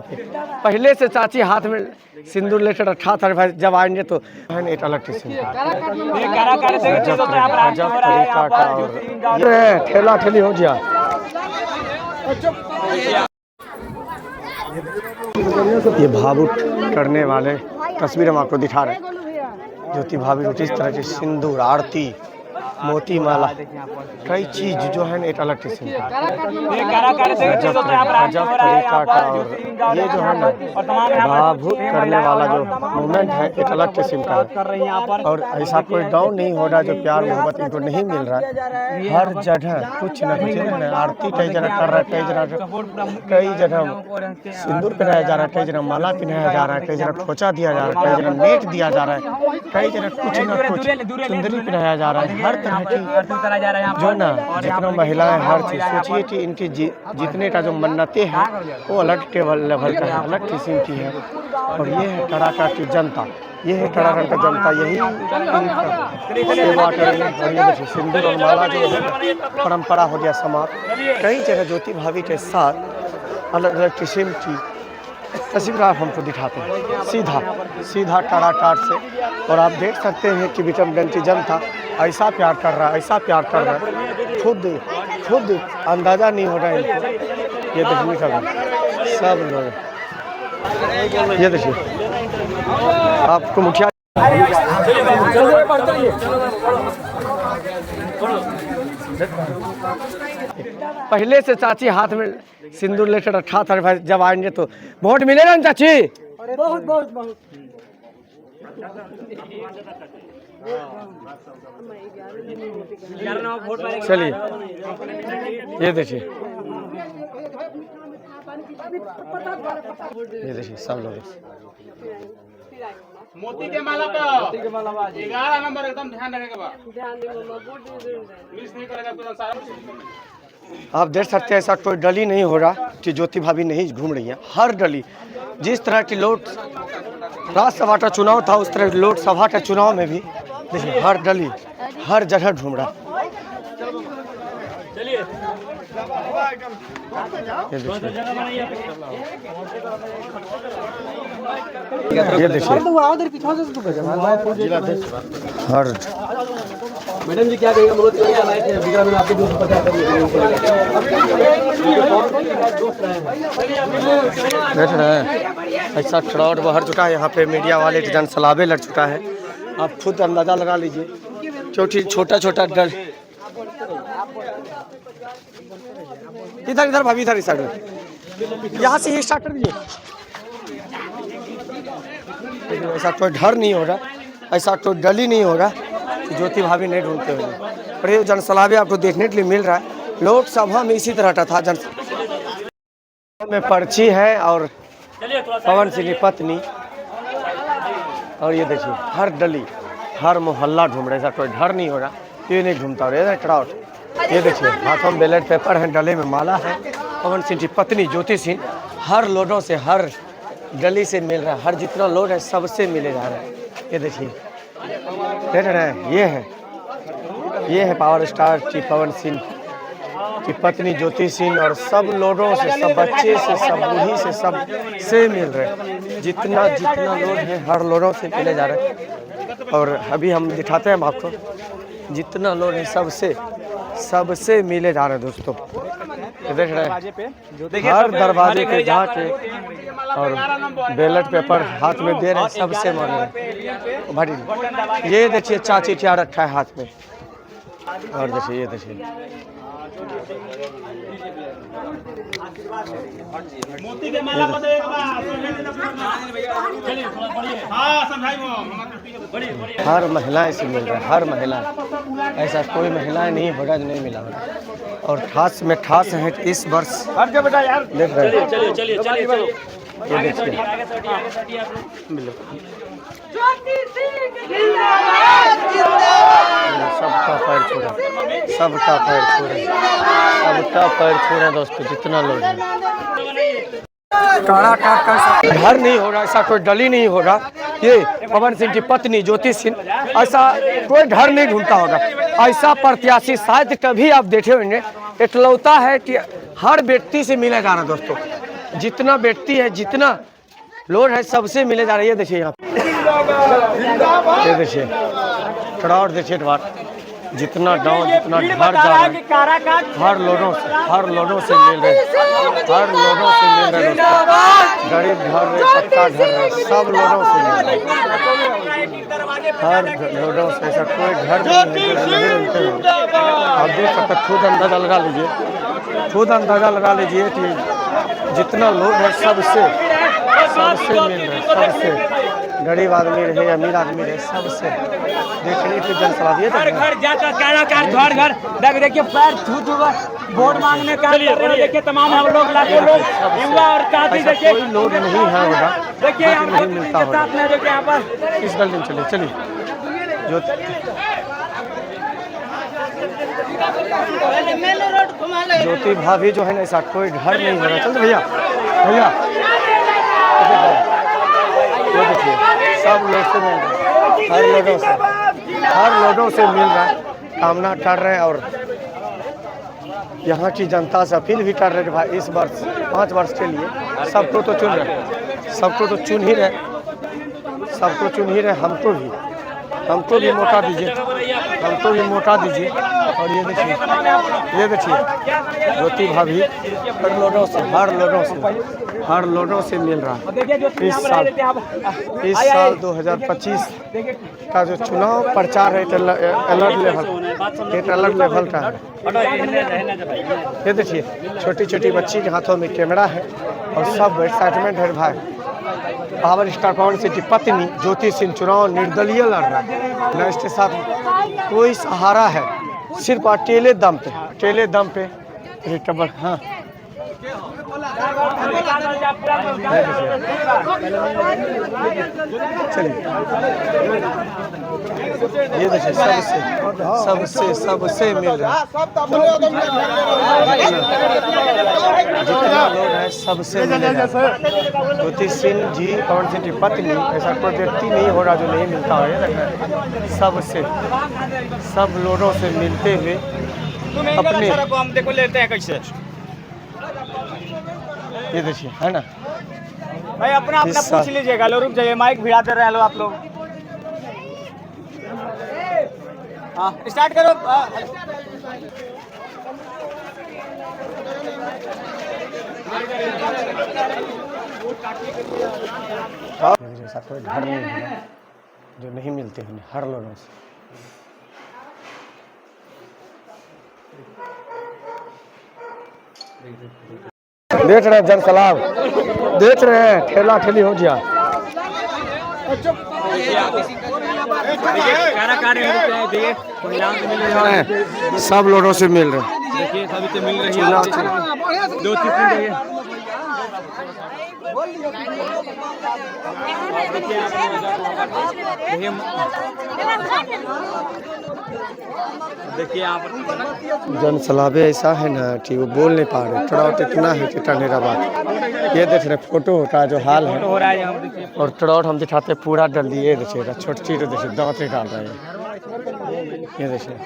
पहले से चाची हाथ में सिंदूर लेकर रखा था भाई, जब आएंगे तो बहन एक अलग किस्म ठेला ठेली हो गया। ये भावुक करने वाले तस्वीर हम आपको दिखा रहे हैं। ज्योति भाभी इस तरह की सिंदूर आरती मोती माला कई चीज जो है ना एक अलग किस्म का और ये जो है ना भावुक करने वाला जो मोमेंट है एक अलग किस्म का है। और ऐसा कोई गाँव नहीं हो रहा जो प्यार मोहब्बत इनको नहीं मिल रहा है। हर जगह कुछ न कुछ आरती कई जगह कर रहा है, कई जगह सिंदूर पहनाया जा रहा है, कई जगह माला पहनाया जा रहा है, कई जगह खोचा दिया जा रहा है, कई जगह नेट दिया जा रहा है, कई जगह कुछ न कुछ चुंदरी पहनाया जा रहा है। हर तरह की जो ना जितना महिलाएं हर चीज सोचिए कि इनकी जितने का जो मन्नतें हैं वो अलग लेवल का है, अलग किस्म की है। और ये है कड़ाका की जनता, ये है कड़ाका का जनता, यही सेवा करेंगे। सिंदूर और माला जो है परंपरा हो गया समाप्त। कई जगह ज्योति भाभी के साथ अलग अलग किस्म की तस्वीर आप हमको दिखाते हैं सीधा कड़ाकाट से। और आप देख सकते हैं कि विक्रमगंज की जनता ऐसा प्यार कर रहा है, ऐसा प्यार कर रहा है, खुद अंदाज़ा नहीं हो रहा है इनको। ये देखिए कर सब लोग, ये देखिए आपको मुखिया पहले से चाची हाथ में सिंदूर लेकर रखा था भाई, जब आएंगे तो वोट मिलेगा ना चाची। बहुत बहुत बहुत चलिए ये देखिए सब लोग मोती के माला पे 11 नंबर एकदम ध्यान रखेगा, मिस नहीं करेगा। आप देख सकते हैं ऐसा कोई डली नहीं हो रहा कि ज्योति भाभी नहीं घूम रही है। हर डली जिस तरह की लोक राज्यसभा का चुनाव था उस तरह लोकसभा के चुनाव में भी देखिए हर डली हर जगह घूम रहा। ये देखिए हर मैडम जी क्या कहेंगे मनोज में आपके दोस्त प्रचार करने बैठ रहे हैं। ऐसा क्राउड बढ़ चुका है यहाँ पे, मीडिया वाले जन सलाबे लग चुका है। आप खुद अंदाजा लगा लीजिए क्योंकि छोटा छोटा डर इधर भाभी इधर इस साइड में यहाँ से ही स्टार्ट कर दीजिए। ऐसा कोई डर नहीं हो रहा, ऐसा कोई डली नहीं हो रहा कि ज्योति भाभी नहीं ढूंढते हुए। और ये जनसलाबे आपको देखने के लिए मिल रहा है। लोकसभा में इसी तरह का था, जन में पर्ची है और पवन सिंह की पत्नी। और ये देखिए हर गली हर मोहल्ला घूम रहा है, ऐसा कोई डर नहीं हो रहा, ये नहीं घूमता। और ये क्राउड ये देखिए हाथों में बैलेट पेपर है, गले में माला है। पवन सिंह की पत्नी ज्योति सिंह हर लोगों से हर गली से मिल रहा है, हर जितना लोग है सबसे मिले जा रहे हैं। ये देखिए देख रहे हैं ये है पावर स्टार की पवन सिंह की पत्नी ज्योति सिंह। और सब लोगों से, सब बच्चे से, सब बूढ़ी से, सब से मिल रहे हैं। जितना लोग हैं हर लोगों से मिले जा रहे हैं। और अभी हम दिखाते हैं आपको जितना लोग हैं सबसे मिले जा रहे हैं दोस्तों। देख रहे हैं हर दरवाजे पे जाके और बैलेट पेपर हाथ में दे रहे हैं, सबसे मिल रहे हैं भाई। ये देखिए चाची क्या रखा है हाथ में। और देखिए ये देखिए मोती के माला पे हर महिलाएं से मिल रहा है, हर महिला, ऐसा कोई महिलाएं नहीं होगा जो नहीं मिला होगा। और खास में खास है इस वर्ष देख रहे हैं। ये देखिए सबका पैर छूरा, सबका पैर छूरा, सबका पैर छूरा दोस्तों। जितना लोग डर नहीं हो रहा, ऐसा कोई डली नहीं हो रहा। ये पवन सिंह की पत्नी ज्योति सिंह, ऐसा कोई डर नहीं ढूंढता होगा। ऐसा प्रत्याशी शायद कभी आप देखे होंगे, इकलौता है कि हर व्यक्ति से मिला जा रहा दोस्तों। जितना व्यक्ति है, जितना लोड है, सबसे मिले जा रही है। देखिए यहाँ पे, ये देखिए क्राउड, देखिए जितना डाउन, जितना ढर जा रहा है, हर लोगों से मिल रहे, हर लोगों से मिल रहे, गरीब ढर रहे, पक्का ढर रहे, सब लोगों से मिल रहे, हर लोगों से। ऐसा कोई घर नहीं है जो नहीं मिलते हैं। आप देख सकते, खुद अंदाजा लगा लीजिए, कि जितना लोग है सबसे मिल रहे, सबसे, गरीब आदमी रहे, अमीर आदमी रहे, सबसे देखने की जनसलाह दिए। घर जाता घर देखिए पैर छू वोट मांगने का देखिए, तमाम हम लोग लाखों लोग युवा और साथी देखिए, कोई लोग नहीं है होगा, देखिए नहीं मिलता होगा। देखिए यहाँ पर इस गली में चलिए ज्योति भाभी जो है ना, ऐसा कोई घर नहीं हो रहा। चल भैया, ये देखिए सब लोग से मिल रहे, हर लोगों से मिल रहा है, कामना कर रहे हैं। और यहाँ की जनता से अपील भी कर रहे हैं कि भाई इस वर्ष 5 वर्ष के लिए सबको तो चुन रहे, हमको भी मौका दीजिए, और ये देखिए ज्योति भाभी हर लोगों से मिल रहा है। इस साल 2025 का जो चुनाव प्रचार है, अलग लेवल का है। ये देखिए छोटी बच्ची के हाथों में कैमरा है, और सब एक्साइटमेंट है। भाई पावर स्टार पवन सिंह की पत्नी ज्योति सिंह चुनाव निर्दलीय लड़ रहा है, न इसके साथ कोई सहारा है, सिर्फ अकेले दम पे रिकवर। हाँ चलिए, ये देखिए सबसे मिल रहा है, जितना लोग है सबसे मिलेगा। ज्योति सिंह जी पवन सिंह की पत्नी, ऐसा कोई व्यक्ति नहीं हो रहा जो नहीं मिलता है। सब लोगों से मिलते हुए अपने हम देखो लेते हैं कैसे। ये देखिए है ना भाई, अपना पूछ लीजिएगा। लो रुक जाइए, माइक भिड़ा दे रहे हैं आप लोग। हाँ स्टार्ट करो। ऐसा कोई घर नहीं है जो नहीं मिलते हैं, हर लोगों से। देख रहे हैं जनसलाब, देख रहे हैं ठेला ठेली हो गया। सब लोगों से मिल रहे, देखिए सभी से मिल रही है, 2-3 दिन देखिए यहाँ पर जनसलाबे ऐसा है ना कि वो बोल नहीं पा रहे, ट्राउट इतना है कि टनेरा बात। ये देख रहे फोटो का जो हाल है, और ट्राउट हम दिखाते पूरा डल दिए। देखिएगा छोटी तो देखिए दांत डाल रहे हैं, ये देखिए